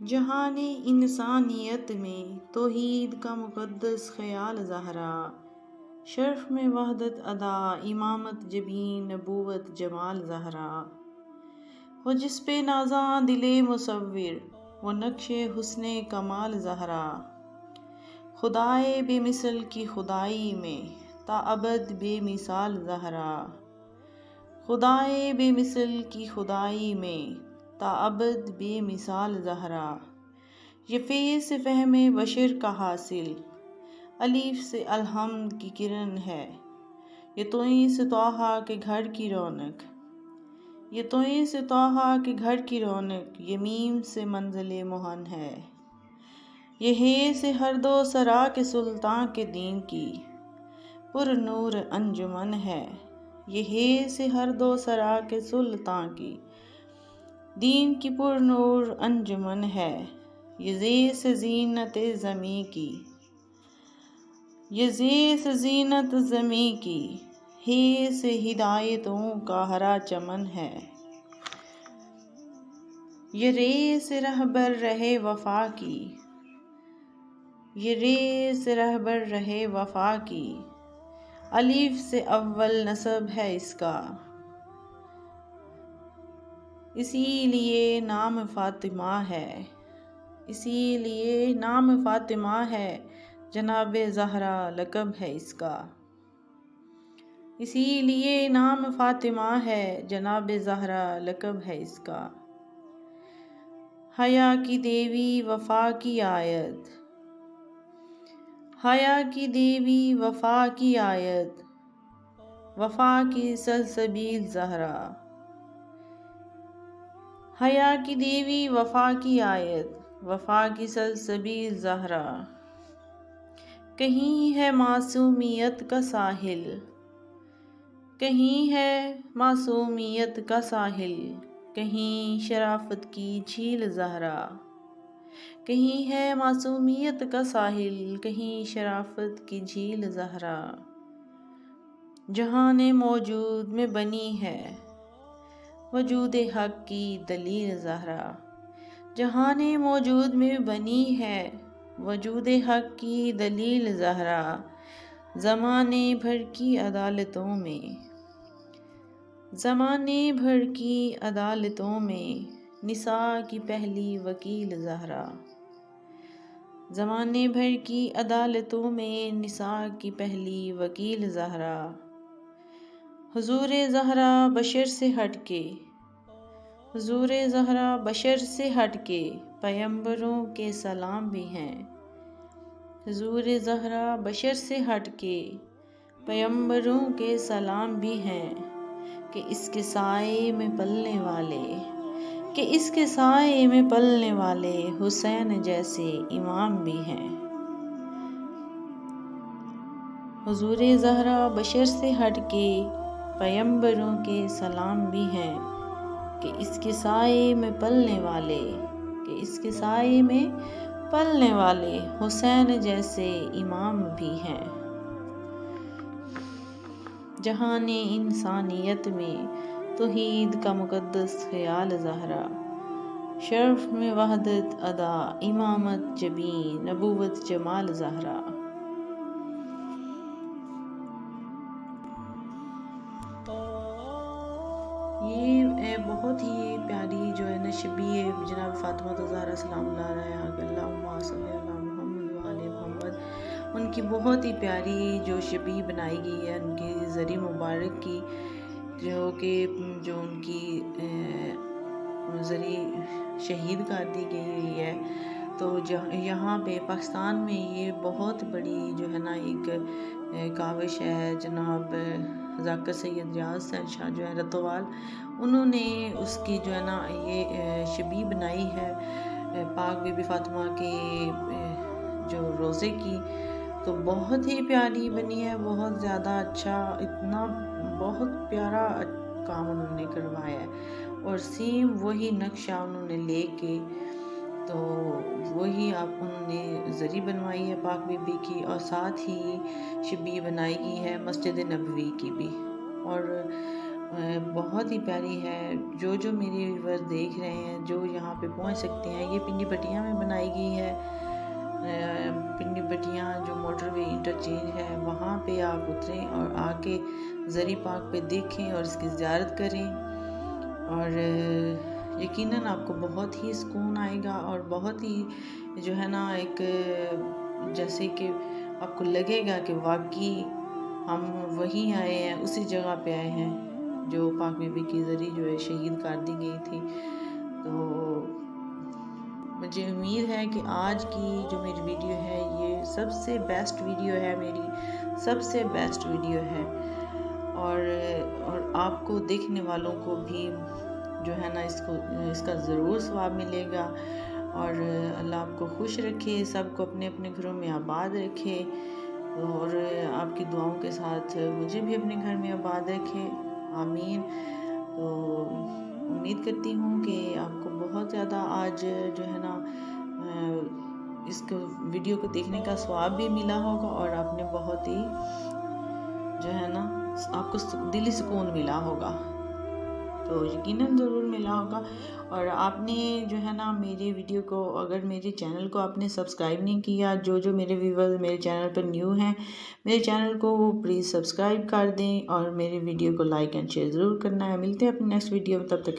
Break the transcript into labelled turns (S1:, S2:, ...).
S1: جہان انسانیت میں توحید کا مقدس خیال زہرا، شرف میں وحدت ادا، امامت جبین، نبوت جمال زہرا، وہ جس پہ نازاں دل مصور، وہ نقش حسن کمال زہرا، خدائے بے مثل کی خدائی میں تا ابد بے مثال زہرا، خدائے بے مثل کی خدائی میں تا ابد بے مثال زہرا، یہ فیض سے فہم بشر کا حاصل، الف سے الحمد کی کرن ہے، یہ توئیں سے طٰہٰ کے گھر کی رونق، یہ توئیں سے طٰہٰ کے گھر کی رونق، یہ میم سے منزل مہن ہے، یہ ہے سے ہر دو سرا کے سلطاں کے دین کی پر نور انجمن ہے، یہ ہے سے ہر دو سرا کے سلطاں کی دین کی پر نور انجمن ہے، یہ زی سے زینت زمیں کی، یہ زی سے زینت زمیں کی، ہے سے ہدایتوں کا ہرا چمن ہے، یہ رے سے رہبر رہے وفا کی، یہ رے سے رہبر رہے وفا کی، الف سے اول نسب ہے اس کا، اسی لیے نام فاطمہ ہے، اسی لیے نام فاطمہ ہے، جناب زہرا لقب ہے اس کا، اسی لیے نام فاطمہ ہے، جناب زہرا لقب ہے اس کا، حیا کی دیوی وفا کی آیت، حیا کی دیوی وفا کی آیت، وفا کی سلسبیل زہرا، حیا کی دیوی وفا کی آیت، وفا کی سلسبیل زہرا، کہیں ہے معصومیت کا ساحل، کہیں ہے معصومیت کا ساحل، کہیں شرافت کی جھیل زہرا، کہیں ہے معصومیت کا ساحل، کہیں شرافت کی جھیل زہرا، جہان موجود میں بنی ہے وجود حق کی دلیل زہرا، جہان موجود میں بنی ہے وجود حق کی دلیل زہرا، زمانے بھر کی عدالتوں میں، زمانے بھر کی عدالتوں میں نساء کی پہلی وکیل زہرا، زمانے بھر کی عدالتوں میں نساء کی پہلی وکیل زہرا، حضور زہرا بشر سے ہٹ کے، حضور زہرا بشر سے ہٹ کے پیمبروں کے سلام بھی ہیں، حضور زہرا بشر سے ہٹ کے پیمبروں کے سلام بھی ہیں، کہ اس کے سائے میں پلنے والے، کہ اس کے سائے میں پلنے والے حسین جیسے امام بھی ہیں، حضور زہرا بشر سے ہٹ کے پیمبروں کے سلام بھی ہیں، کہ اس کے سائے میں پلنے والے، کہ اس کے سائے میں پلنے والے حسین جیسے امام بھی ہیں، جہان انسانیت میں توحید کا مقدس خیال زہرا، شرف میں وحدت ادا، امامت جبین، نبوت جمال زہرا، یہ بہت ہی پیاری جو ہے نا شبیہ جناب فاطمہ زہرا سلام اللہ علیہا، اللہم صلی علی محمد وآل محمد، ان کی بہت ہی پیاری جو شبیہ بنائی گئی ہے ان کی زری مبارک کی، جو ان کی زری شہید کر دی گئی ہے، تو یہاں پہ پاکستان میں یہ بہت بڑی جو ہے نا ایک کاوش ہے، جناب ذاکر سید ریاض حسین شاہ جو ہے رتوال، انہوں نے اس کی جو ہے نا یہ شبیہ بنائی ہے پاک بی بی فاطمہ کے جو روزے کی، تو بہت ہی پیاری بنی ہے، بہت زیادہ اچھا، اتنا بہت پیارا کام انہوں نے کروایا ہے، اور سیم وہی نقشہ انہوں نے لے کے تو وہی انہوں نے زری بنوائی ہے پاک بی بی کی، اور ساتھ ہی شبیہ بنائی گئی ہے مسجد نبوی کی بھی، اور بہت ہی پیاری ہے۔ جو میرے ویورز دیکھ رہے ہیں، جو یہاں پہ پہنچ سکتے ہیں، یہ پنڈی بٹیاں میں بنائی گئی ہے۔ پنڈی بٹیاں جو موٹر وے انٹرچینج ہے، وہاں پہ آپ اتریں اور آ کے زری پاک پہ دیکھیں اور اس کی زیارت کریں، اور یقیناً آپ کو بہت ہی سکون آئے گا، اور بہت ہی جو ہے نا ایک جیسے کہ آپ کو لگے گا کہ واقعی ہم وہیں آئے ہیں، اسی جگہ پہ آئے ہیں جو پاک بی بی کی زری جو ہے شہید کر دی گئی تھی۔ تو مجھے امید ہے کہ آج کی جو میری ویڈیو ہے یہ سب سے بیسٹ ویڈیو ہے، میری سب سے بیسٹ ویڈیو ہے، اور آپ کو دیکھنے والوں کو بھی جو ہے نا اس کا ضرور ثواب ملے گا، اور اللہ آپ کو خوش رکھے، سب کو اپنے اپنے گھروں میں آباد رکھے، اور آپ کی دعاؤں کے ساتھ مجھے بھی اپنے گھر میں آباد رکھے، آمین۔ تو امید کرتی ہوں کہ آپ کو بہت زیادہ آج جو ہے نا اس کو ویڈیو کو دیکھنے کا ثواب بھی ملا ہوگا، اور آپ نے بہت ہی جو ہے نا آپ کو دلی سکون ملا ہوگا، تو یقیناً ضرور ملا ہوگا۔ اور آپ نے جو ہے نا میری ویڈیو کو، اگر میرے چینل کو آپ نے سبسکرائب نہیں کیا، جو میرے ویورز میرے چینل پر نیو ہیں، میرے چینل کو پلیز سبسکرائب کر دیں، اور میری ویڈیو کو لائک اینڈ شیئر ضرور کرنا ہے۔ ملتے ہیں اپنی نیکسٹ ویڈیو میں، تب تک